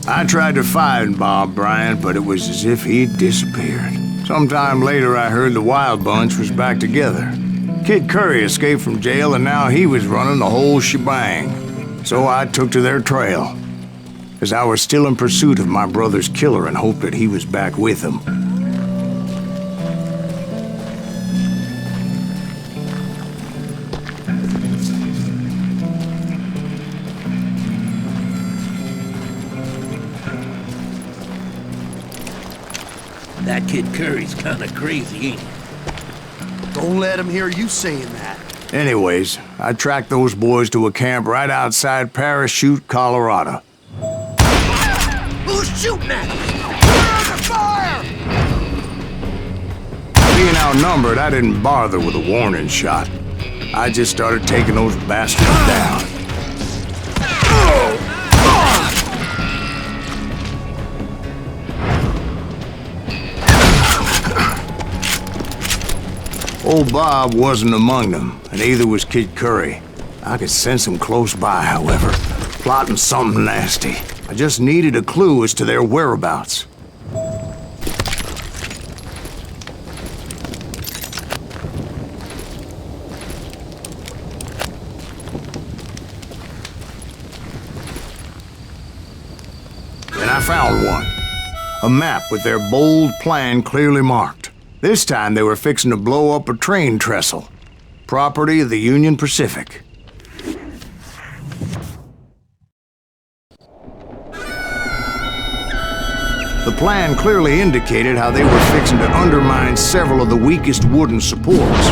I tried to find Bob Bryant, but it was as if he'd disappeared. Sometime later, I heard the Wild Bunch was back together. Kid Curry escaped from jail, and now he was running the whole shebang. So I took to their trail, as I was still in pursuit of my brother's killer and hoped that he was back with him. That Kid Curry's kinda crazy, ain't he? Don't let him hear you saying that. Anyways, I tracked those boys to a camp right outside Parachute, Colorado. Who's shooting at us? We're under fire! Being outnumbered, I didn't bother with a warning shot. I just started taking those bastards down. Old Bob wasn't among them, and neither was Kid Curry. I could sense him close by, however, plotting something nasty. I just needed a clue as to their whereabouts. And I found one. A map with their bold plan clearly marked. This time they were fixing to blow up a train trestle, property of the Union Pacific. The plan clearly indicated how they were fixing to undermine several of the weakest wooden supports.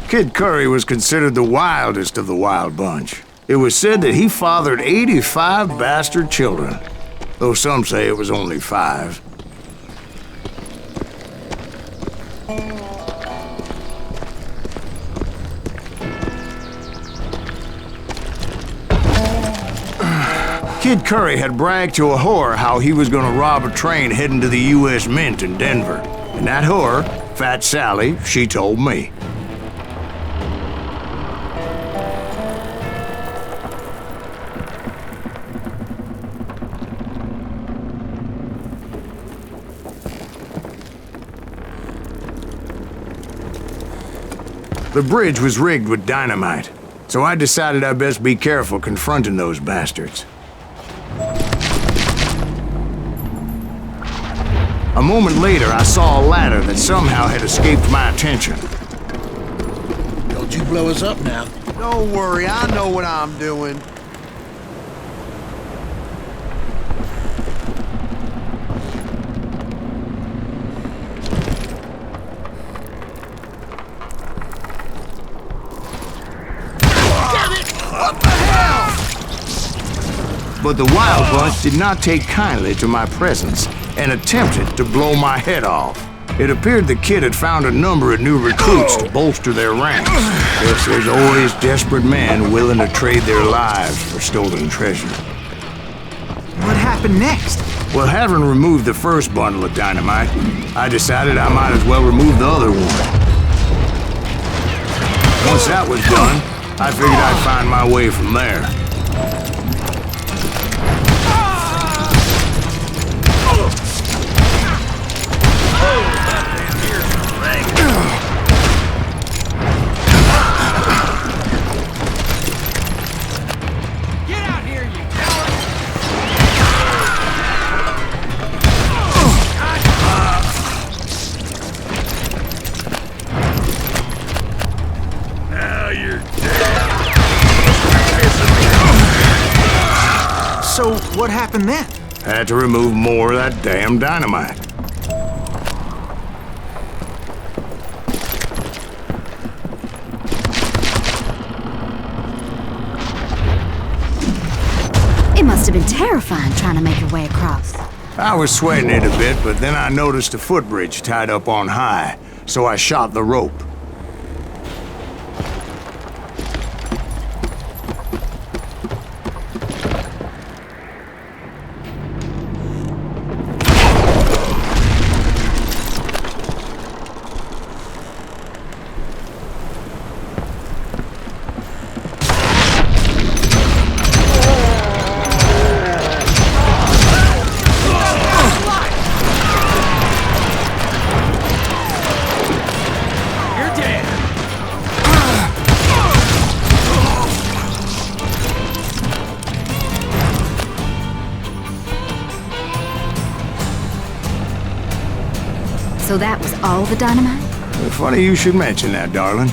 Kid Curry was considered the wildest of the Wild Bunch. It was said that he fathered 85 bastard children, though some say it was only 5. Kid Curry had bragged to a whore how he was gonna rob a train heading to the U.S. Mint in Denver. And that whore, Fat Sally, she told me. The bridge was rigged with dynamite, so I decided I'd best be careful confronting those bastards. A moment later, I saw a ladder that somehow had escaped my attention. Don't you blow us up now. Don't worry, I know what I'm doing. But the Wild Bunch did not take kindly to my presence and attempted to blow my head off. It appeared the kid had found a number of new recruits to bolster their ranks. Yes, there's always desperate men willing to trade their lives for stolen treasure. What happened next? Well, having removed the first bundle of dynamite, I decided I might as well remove the other one. Once that was done, I figured I'd find my way from there. So, what happened then? Had to remove more of that damn dynamite. It must have been terrifying trying to make your way across. I was sweating it a bit, but then I noticed a footbridge tied up on high, so I shot the rope. So that was all the dynamite? Funny you should mention that, darling.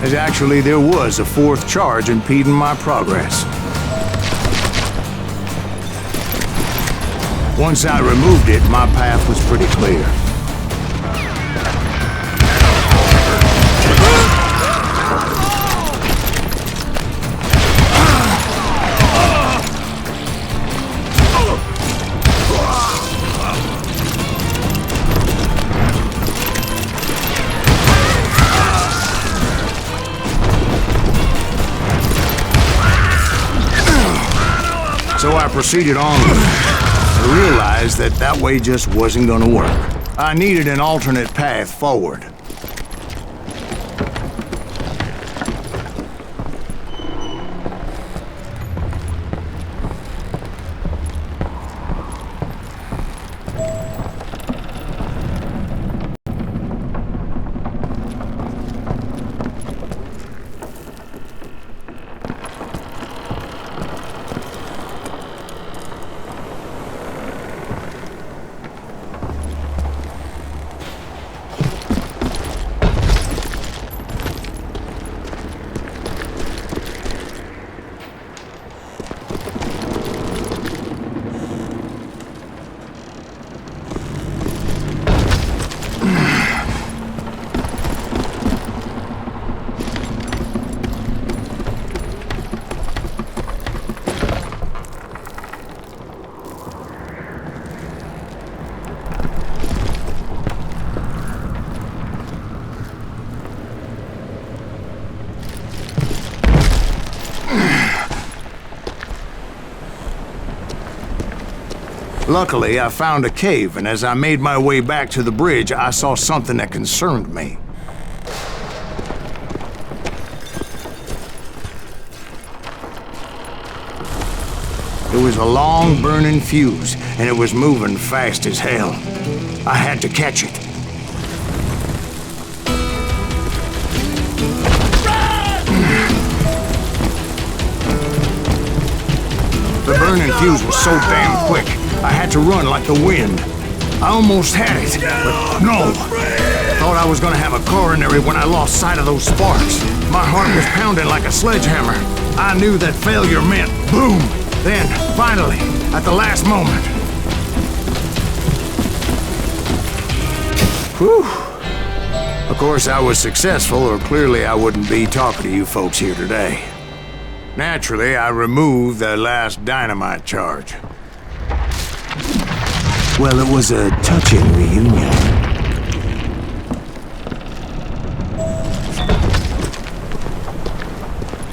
As actually, there was a fourth charge impeding my progress. Once I removed it, my path was pretty clear. So I proceeded onward. I realized that that way just wasn't gonna work. I needed an alternate path forward. Luckily, I found a cave, and as I made my way back to the bridge, I saw something that concerned me. It was a long, burning fuse, and it was moving fast as hell. I had to catch it. The burning fuse was so damn quick, I had to run like the wind. I almost had it, but no. Thought I was gonna have a coronary when I lost sight of those sparks. My heart was pounding like a sledgehammer. I knew that failure meant boom. Then, finally, at the last moment. Whew. Of course, I was successful, or clearly I wouldn't be talking to you folks here today. Naturally, I removed the last dynamite charge. Well, it was a touching reunion.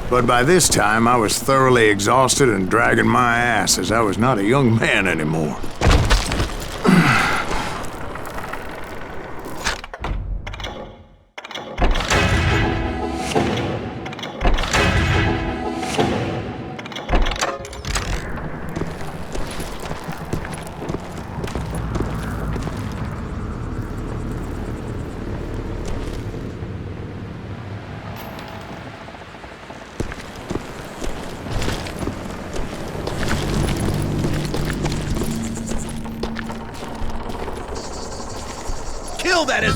But by this time, I was thoroughly exhausted and dragging my ass, as I was not a young man anymore. Kill that SOB!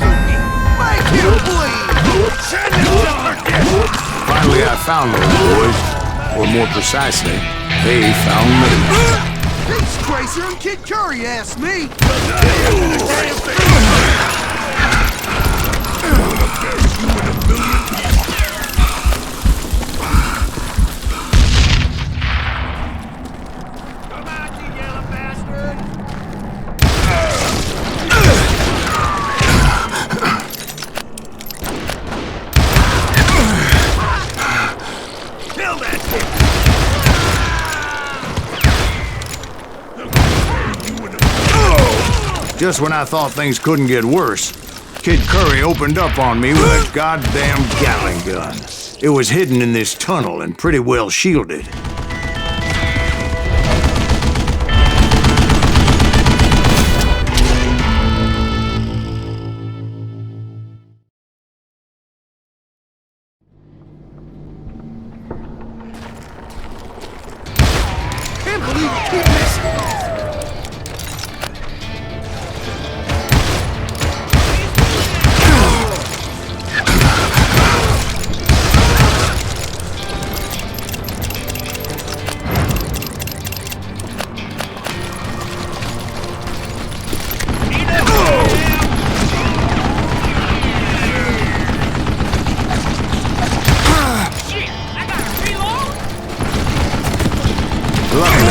Make him bleed! Send him to Arcus! Finally, I found those boys. Or more precisely, they found me. He's crazier than Kid Curry, asked me! Just when I thought things couldn't get worse, Kid Curry opened up on me with a goddamn Gatling gun. It was hidden in this tunnel and pretty well shielded. Can't believe you keep missing!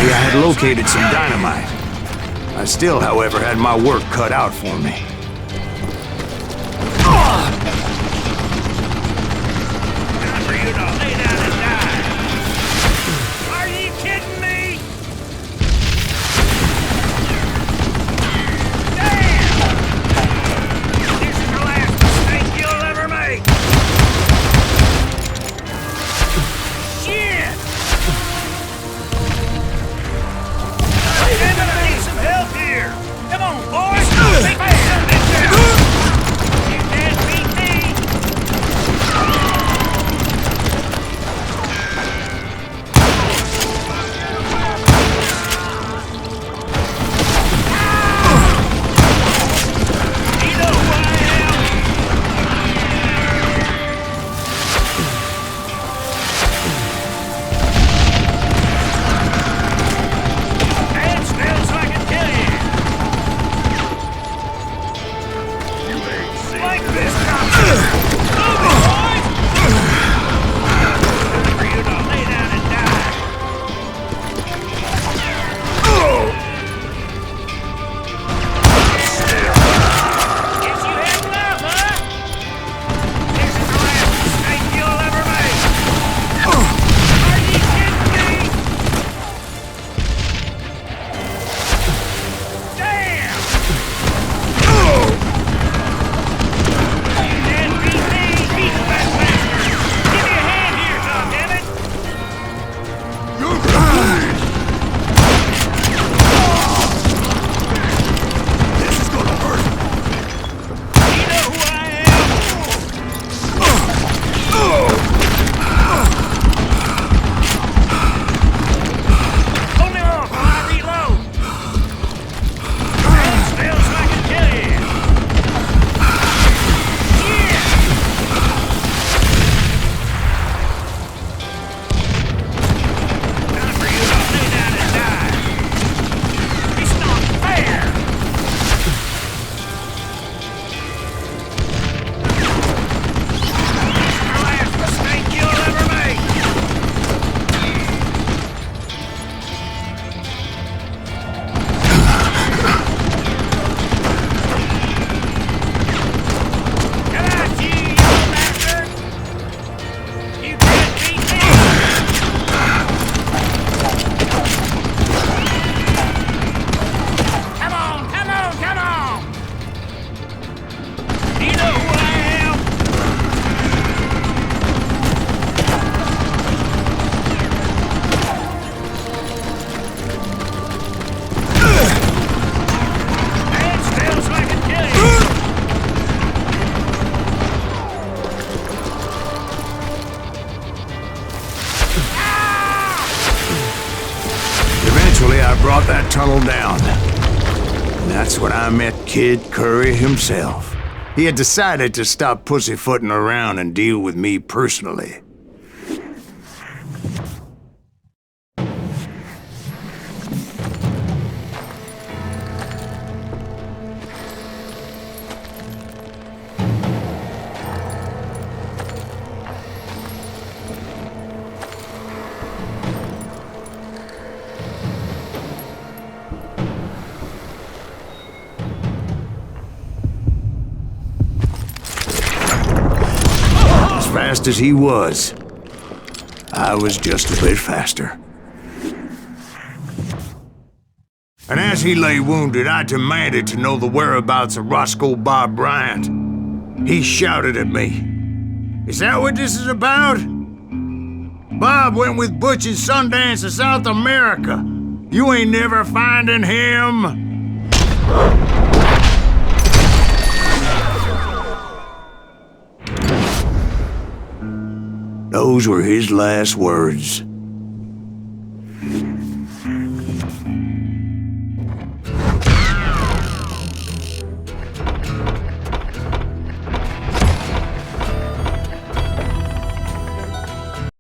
Eventually, I had located some dynamite. I still, however, had my work cut out for me. Time for you to lay down and die. Are you kidding me? Damn! This is the last mistake you'll ever make. Shit! I'm gonna need some help here. Come on, boys. Take me something down. You can't beat me. You know who I am. Stand still so I can kill you. Like this, copper. Move it, boys. Time for you to lay down and die. Guess you had enough, huh? This is the last mistake you'll ever make. Are you kidding me? Damn! You can't beat me, beat the best bastard. Give me a hand here, goddammit. You're right. This is gonna hurt. You know who I am. Hold me off while I reload. Stand still so I can kill you. Yeah. Time for you to lay down and die. It's not fair. The last mistake you'll ever make. Come on, you young bastard! You can't beat me! Come on, come on, come on! You know who I am? Stand still so I can kill you! Eventually, I brought that tunnel down. And that's when I met Kid Curry himself. He had decided to stop pussyfooting around and deal with me personally. As fast as he was, I was just a bit faster. And as he lay wounded, I demanded to know the whereabouts of Roscoe Bob Bryant. He shouted at me, "Is that what this is about? Bob went with Butch and Sundance to South America. You ain't never finding him." Those were his last words.